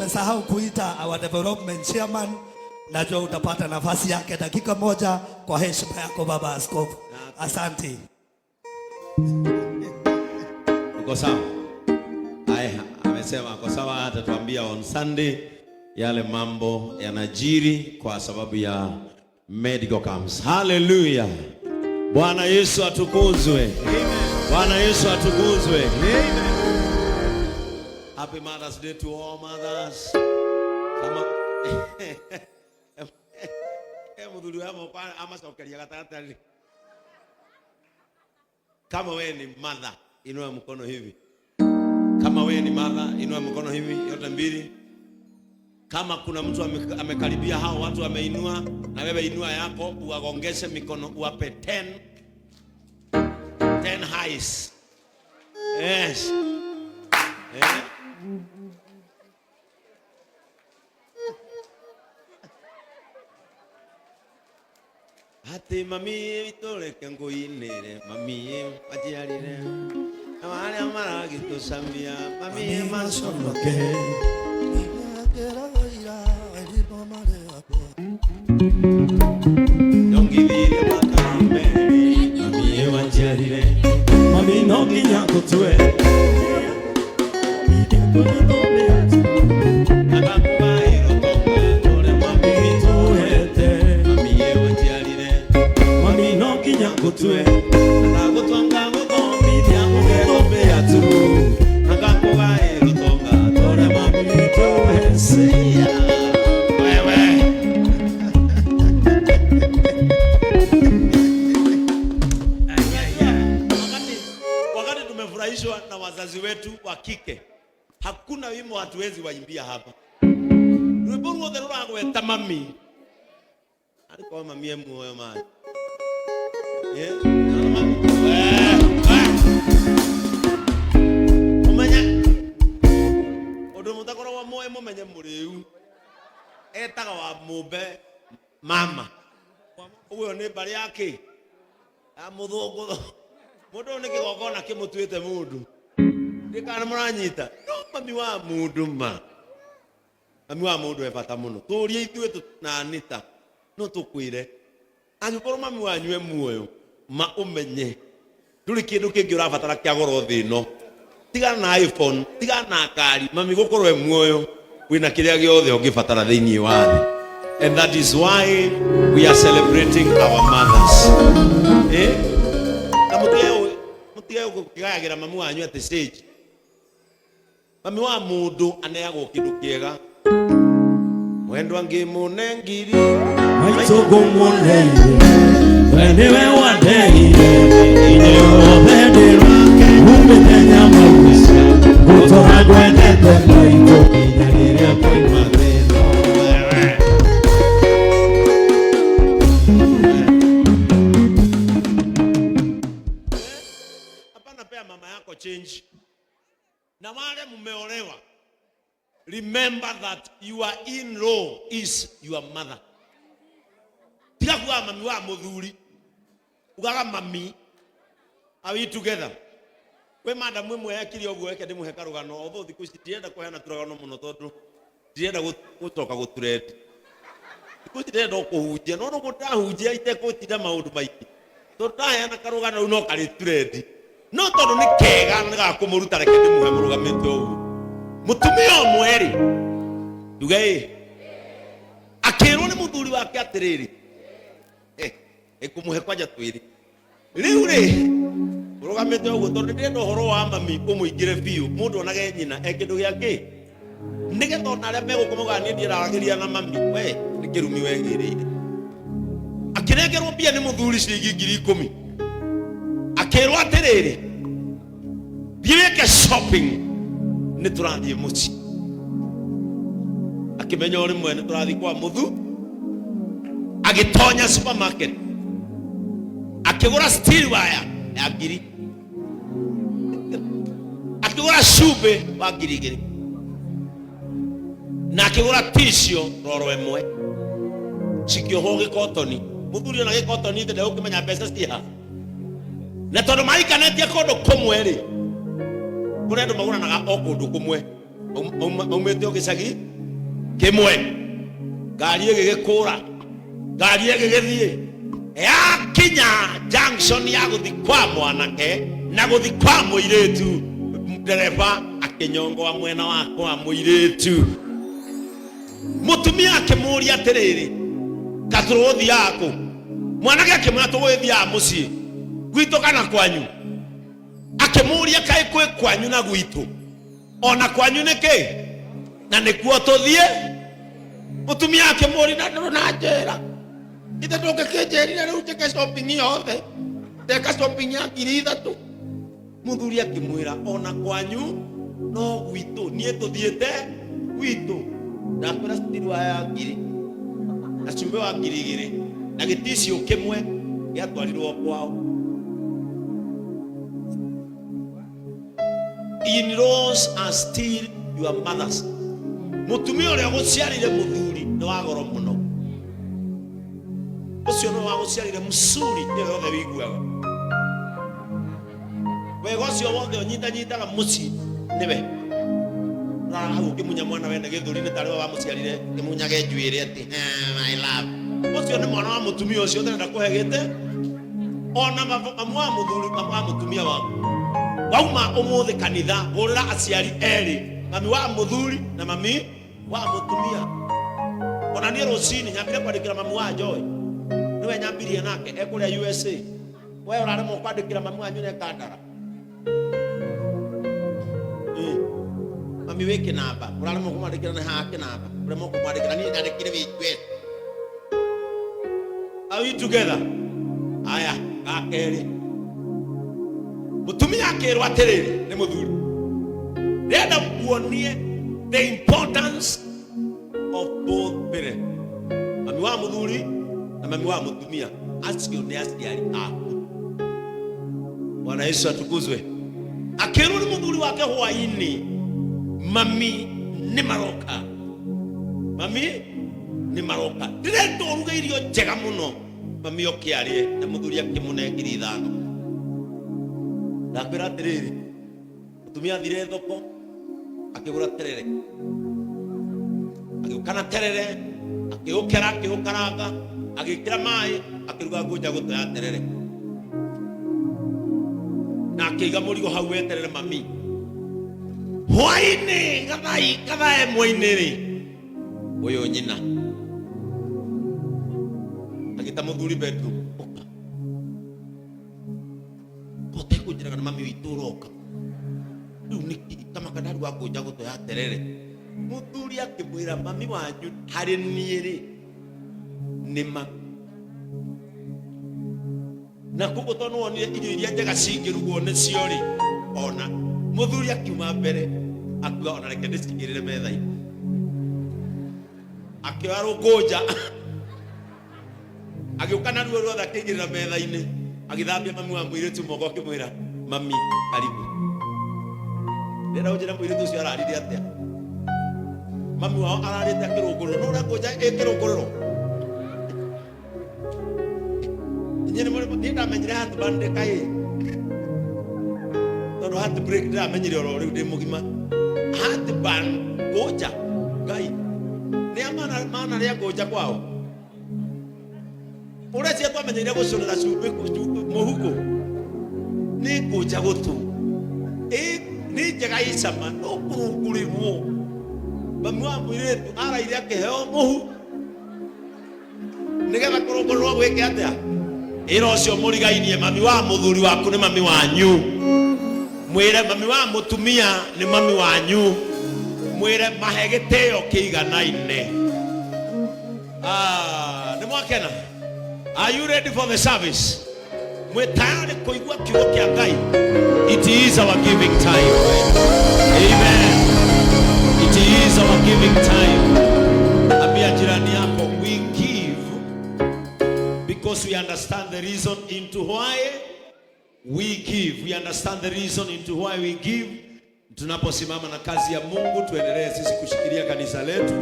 Umesahau kuita our development chairman. Najua utapata nafasi yake dakika moja kwa heshima yako baba askofu. Asante. Uko sawa? Haya, amesema uko sawa, atatuambia on Sunday yale mambo yanajiri kwa sababu ya medical camps. Hallelujah. Bwana Yesu atukuzwe. Amen. Bwana Yesu atukuzwe. Amen. Happy Mother's Day to all mothers. Kama mudhuri wamo ama saukaria gatagati. Kama wewe ni mother, inua mkono hivi. Kama wewe ni mother, inua mkono hivi yote mbili. Kama kuna mtu amekaribia hao watu ameinua, na wewe inua yako uwagongeshe mikono, uwape 10 highs. Yes. Ati mami vitole kengo inere, mami ajiarire. Amale amara gitusamia, mami masonoke. Yongivire makambe, mami ajiarire. Mami no kinyango tuwe. Kutwe nakutwanga mutombi ya mugerombe yatu nakakubaye rutonga tore mami tuwesia wewe. Wakati tumefurahishwa na wazazi wetu wa kike, hakuna wimbo hatuwezi waimbia hapa. Rwimbo the rwango weta mami alikuwa mami moyo mali. Umenya odo mutakora wa moyo mumenye muriu etaga wa mumbe mama uyo ni bari yake amuthungu mundu ni kigogona kimutuite mundu ndikana muranyita no mami wa mundu mami wa mundu ebata muno turie ithuĩ na Anita no tukwire angĩkorwo mami wanyu e muoyo ma umenye nduri kindu kingi urabatara kia goro thino tiga na iPhone tiga na kari mami gukorwo e muoyo wina kiria giothe ungibatara thiini wa thi. And that is why we are celebrating our mothers. Na mutige kukigagira mami wanyu at stage. Mami wa mundu aneagwo kindu kiega wendo ngimunengiri maitogo munengiri wenewe wadeire inyo bendera umetenya mawisa kutora gwendete maito kinyagiria kwa madeno hapana. Pea mama yako change na wale mumeolewa. Remember that your in-law is your mother. Tiga kwa mami wa muthuri. Ugaga mami. Are we together? We madam mwe yakiri ogwo eke ndimuhe karugano. Although thiku ici ndienda kuheana turagano muno tondu ndienda gutoka guturete. Thiku ici ndienda kuhunjia no no gutahunjia itekutida maundu maiki. Tondu ndaheana karugano no kari turete. No tondu ni kega nga kumuruta reke ndimuhe murugamite ogwo. Mutumia mweri dugai akero ni muthuri wake atiriri ekumuhe kwaja twiri riu ri urugamite ugo tondu ndendo horo wa mami umuigire biu mundu onage nyina ekindu giake nigetha onaria megukumuga ndiragiria na mami we nikirumi wegirire akirengerwo bia ni muthuri ciringi 10,000 akero atiriri biweke shopping ni turathie muci akimenya uri mwene turathi kwa muthu agitonya supermarket akigura steel wire ya ngiri akigura shube wa ngiri na akigura tissue roro emwe cikio hoge cotton muthuri na cotton ite ukimenya mbeca ciha na tondu maikanetie kondo kumwe ri kurendo magura naga okundu kumwe umete ogicagi kimwe ngari igigikura ngari igigithie ya kinya junction ya guthi kwa mwanake na guthi kwa muiretu dereva akinyongo mwena wako wa muiretu mutumia akimuria atiriri katurothi yako mwanake akimwatugwithia mucii gwitu kana kwanyu akimuria kai kwe kwanyu na gwitu ona kwanyu niki na nikuo tuthie mutumia akimuri na njera ite ndoke kejeri na riu teke shopping yothe teka shopping ya 3,000 muthuri akimwira ona kwanyu no gwitu nie tuthiete gwitu na kwira stiru ya ngiri na chumbe wa ngiri igiri na giticio kimwe giatwarirwo kwao. In-laws are still your mothers. Mutumia uria guciarire muthuri ni wa goro muno. Ucio no wa guciarire musuri ni yothe wiguaga. Wega ucio wothe unyitanyitaga muci niwe. Na hau kimunya mwana wene githuri ni tari wa muciarire kimunyage njuire ati my love. Ucio ni mwana wa mutumia ucio ndenda kuhegete. Ona mamu wa muthuri wa mutumia waku. Wauma umuthi kanitha gurira aciari eri mami wa muthuri na mami wa mutumia. Ona ni rucini nyambire kwandikira mami wa Joy niwe nyambirie nake ekuria USA we urare mu kwandikira mami wanyu ne kandara mami weke namba urare mu kwandikira ne hake namba urare mu kwandikira ni ndandikire witwe. Are we together? Aya akeri mutumia akero atiriri ni muthuri renda kuonie the importance of both parents mami wa muthuri na mami wa mutumia acio ni aciari aku. Bwana Yesu atukuzwe. Akero ni muthuri wake hwaini mami ni maroka direndo ruga irio njega muno mami okiarie na muthuri akimunengiri 5 ndakwira atiriri mutumia thire thoko akigura terere agikana terere akiukera akiukaranga agikira mai akiruga ngoja gutoya terere na akiga murigo hau weterere mami hwaini gathai mwainiri uyu nyina agita muthuri bedroom kujira na mami witu roka riu niki kama kadaru wako njago to ya terere muthuri akimwira mami wanyu hari niiri ni ma na kuko tono onire irio iria njega cingirugwo ni ciori ona muthuri akiuma mbere akuga ona reke ndicigirire metha-ini akioya rukunja agiukana ruo ruothe akigirira metha-ini agithambia mami wa muiretu moko akimwira mami karibu ndera ujira muiretu ucio ararire atia mami wao ararite akirungururo no rakunja ikirungururo nyine muri ndinda menyire hatu bande kai no hatu break ndira menyire oro riu ndi mugima hatu ban goja kai ni mana ria goja kwao urecie twamenyire gucurira cumbi muhuko ni goja gutu ni njega icama no kurungurirwo mami wa muiretu araire akiheo muhu nigetha kurungurwo gwike atia ira ucio murigainie mami wa muthuri waku ni mami wanyu mwire mami wa mutumia ni mami wanyu mwire mahe gitio kiiganaine. Ni mwakena. Are you ready for the service? Mwe tayari kuigua kiugo kia Ngai? It is our giving time. Amen. It is our giving time. Ambia jirani yako, we give because we understand the reason into why we give. We understand the reason into why we give. Tunaposimama na kazi ya Mungu, tuendelee sisi kushikilia kanisa letu,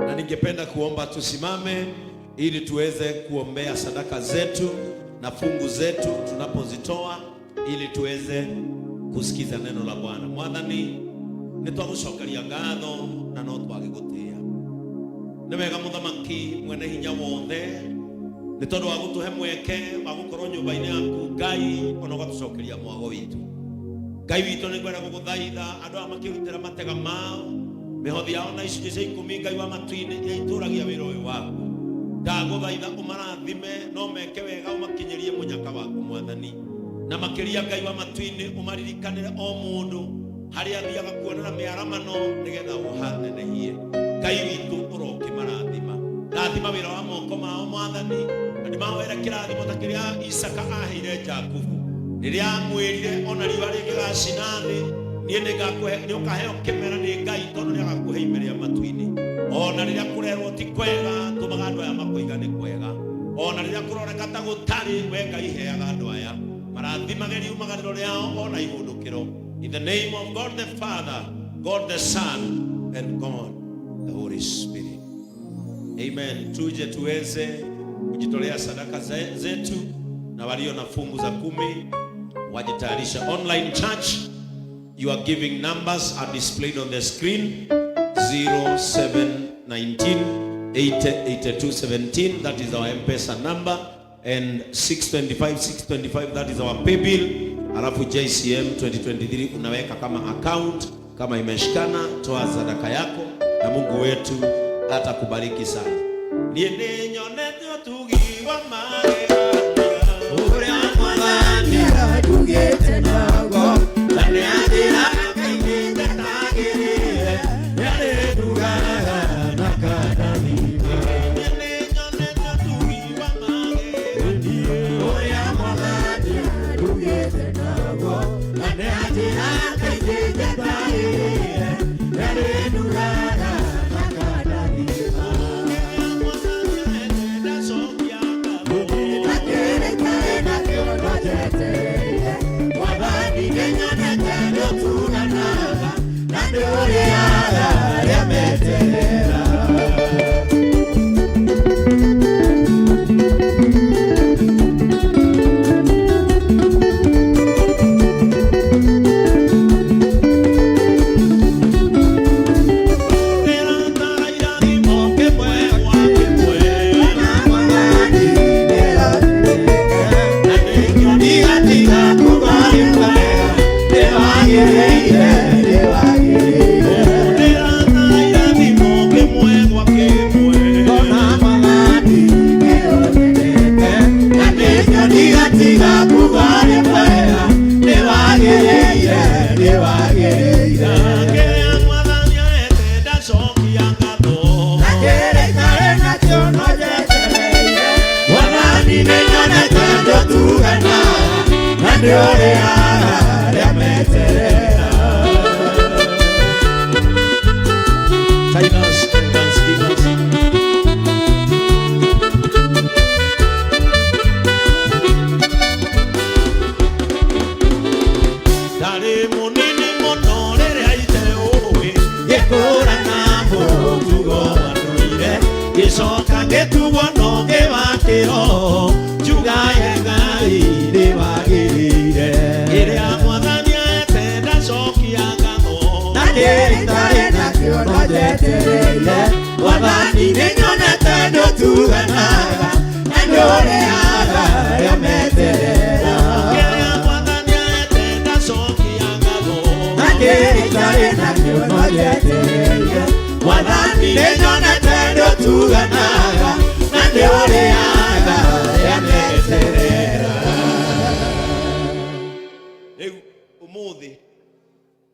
na ningependa kuomba tusimame ili tuweze kuombea sadaka zetu na fungu zetu tunapozitoa, ili tuweze kusikiza neno la Bwana. Mwathani nitwagucokeria ngatho na no twage gutia nĩ wega mũthamaki mwene hinya wothe nĩ tondũ wa gũtũhe mweke wa gũkorwo nyũmba-inĩ yaku Ngai ona ũgatũcokeria mwago witũ. Ngai witũ nĩ ngwenda gũgũthaitha andũ aya makĩrutĩra matega mao mĩhothi yao na icunjĩ cia ikũmi Ngai wa matu-inĩ iria itũragia wĩra ũyũ waku. Ndagũthaitha ũmarathime no meke wega ũmakinyĩrie mũnyaka waku Mwathani, na makĩria Ngai wa matu-inĩ ũmaririkanĩre o mũndũ harĩa athiaga kuonera mĩaramano nĩgetha ũhanenehie. Ngai witũ ũrokĩmarathima, rathima wĩra wa moko mao Mwathani, na ndĩmawere kĩrathimo ta kĩrĩa Isaka aheire Jakubu rĩrĩa amwĩrire ona riũa rĩngĩgacina thĩ niĩ nĩũkaheo kĩmera nĩ Ngai tondũ nĩagakũhe imeria matu-inĩ. Ona rĩrĩa kũrerwo ti kwega tũmaga andũ aya makũiga nĩ kwega, ona rĩrĩa kũroreka ta gũtarĩ we Ngai heaga andũ aya marathimage riumaganĩro rĩao ona ihũndũkĩro. In the name of God the Father, God the Son, and God the Holy Spirit. Amen. Tuje tuweze kujitolea sadaka zetu, na walio na fungu za 10 wajitayarisha. Online church, your giving numbers are displayed on the screen. 0719 808217, that is our M-Pesa number, and 625 that is our pay bill. Alafu JCM 2023 unaweka kama account. Kama imeshikana, toa sadaka yako na Mungu wetu atakubariki sana. Niende nyonete tugiwa magega ure Mwathani atugete nago na nĩ athira kaingĩ tagĩrĩre nĩ ndugaga na kadamithia. Niende nyonete tugiwa magega ure Mwathani atugete nago na nĩ athira kaingĩ tagĩrĩre nĩ ndugaga na kadamithia.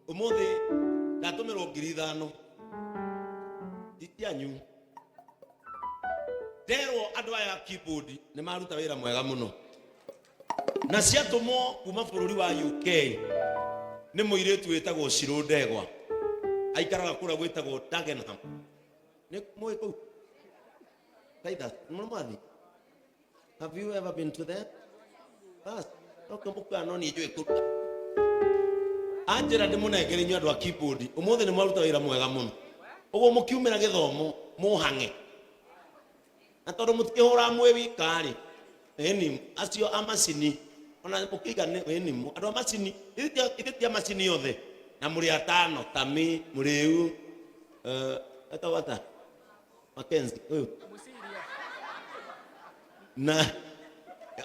Umuthi ndatumirwo 5,000 itianyu nderwo andũ aya keyboard nĩ maruta wĩra mwega mũno, na ciatũmwo kuma bũrũri wa UK nĩ mũirĩtu wĩtagwo Shirũ Ndegwa, aikaraga kũrĩa gwĩtagwo Dagenham. Nĩ mũĩ kũu Titus mũmathi? Have you ever been to there? Bas ũkamũkua no niĩ njũĩ kũruta. Anjĩra ndĩmũnengere inyuĩ andũ a keyboard, ũmũthĩ nĩ maruta wĩra mwega mũno, ũguo mũkiumĩra gĩthomo mũhang'e, na tondũ mũtikĩhũra mwĩ wika-rĩ, ĩni acio a macini ona mũkĩiga ĩni andũ a macini ithĩtia macini yothe na mũrĩ atano Tami Mũrĩu etawata Mackenzie huyo na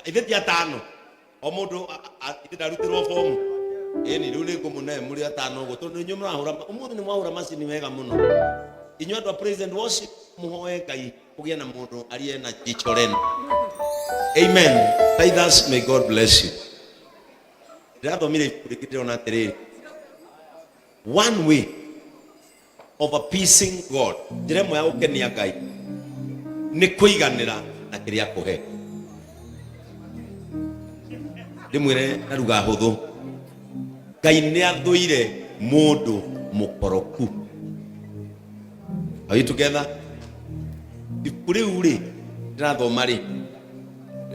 itheti atano o mundu itharutirwo form ni riu ni kumune muri atano go tondu nyu mrahura umuthi ni mwahura macini wega muno inyu andu a present worship muhoe Ngai kugia na mundu arie na jichoren. Amen. Tithers, may God bless you. One way of appeasing God, njira ya gukenia Ngai ni kuiganira na kiria kuhe. Ndimwire na ruga huthu Ngai ni athuire mundu mukoroku. Are you together? Ikuriu ri ndirathoma ri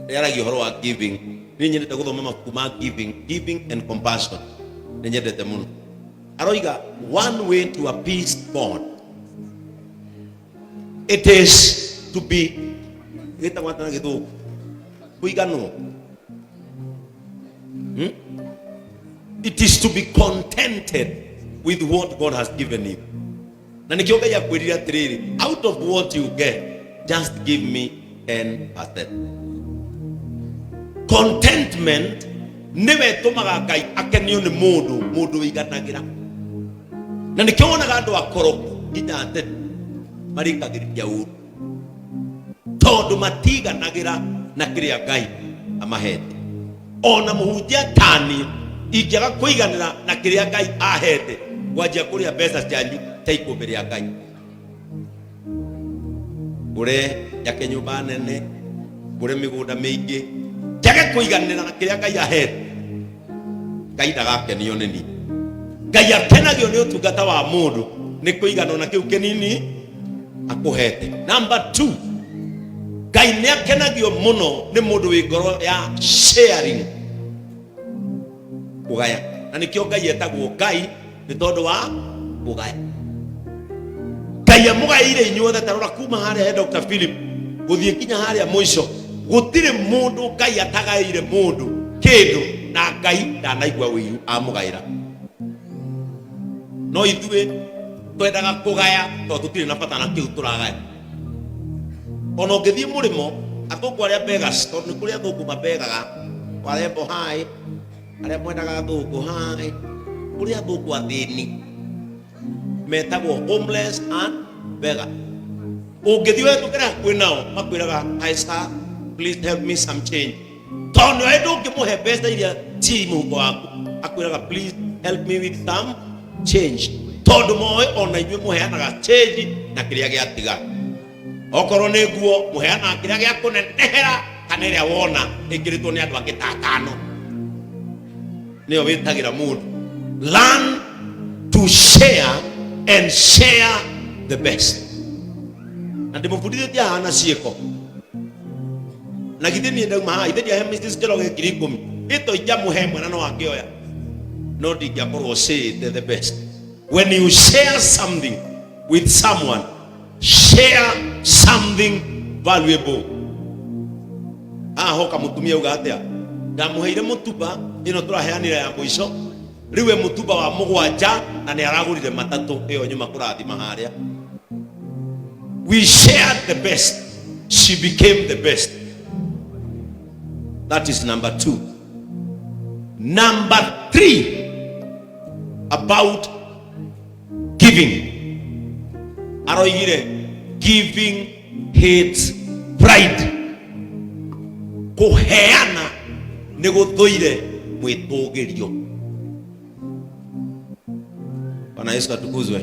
yaragi horo wa giving ni nyendete guthoma mabuku ma giving and compassion ni nyendete muno. Aroiga one way to appease God, it is to be gitawatana gitu kuigano. It is to be contented with what God has given you. Na nikioga ya kwirira tiriri, out of what you get, just give me 10%. Contentment never tumaga Ngai akenio ni mundu iganagira. Na nikiona andu akoroku inyate marikagiria uru tondu matiganagira na kiria Ngai amahete. Ona muhunjia tani ikiaga kuiganira na kiria Ngai ahete wajia kuria mbeca cianyu taiko mbere ya Ngai ure yake nyumba nene ure migunda mingi jage kuiganira na kiria Ngai ahete. Ngai ndagakenio nini. Ngai akenagio ni utungata wa mundu ni kuigana na kiu kinini akuhete. Number 2, Ngai ni akenagio muno ni mundu wi ngoro ya sharing, kugaya. Na nikio Ngai etagwo Ngai ni tondu wa kugaya. Ngai amugaire inyuothe tarora kuma haria Dr. Philip guthie kinya haria mwisho gutire mundu Ngai atagaire mundu kindu na Ngai ndanaigua wiru amugaira. No ithuĩ twendaga kugaya tondu tutire na bata na kiu turagaya. Ona ngithie murimo athungu aria Vegas tondu kuri athungu mabegaga warembo hai aria mwendaga athungu hai kuri athungu athini metagwo homeless and beggar. Ungithie wetu kira kwinao makwiraga hi sir please help me some change. Tondu wetu ngimuhe mbeca iria ti muhuko waku akwiraga please help me with some change. Tondu moe ona ithuĩ muheanaga change na kiria giatiga. Okorwo ni nguo muheana kiria gia kunenehera kana iria wona ikiritwo ni andu angi ta atano niyo witagira mundu. Learn to share and share the best. Na ndimufundithĩtie hana ciĩko na githini ndauma ha ithenya he Mrs. Njoroge 10,000 ito ijamuhe mwana no angioya no ndingiakorwo say the best. When you share something with someone, share something valuable. Hoka mutumia uga atia ndamuheire mutuba ino turaheanira ya mwisho riwe mutuba wa mugwanja na ni aragurire matatu iyo nyuma kurathima haria. We shared the best, she became the best. That is number 2. Number 3 about giving. Aroigire giving hates pride. Kuheana ni guthuire mwitugirio. Bwana Yesu atukuzwe.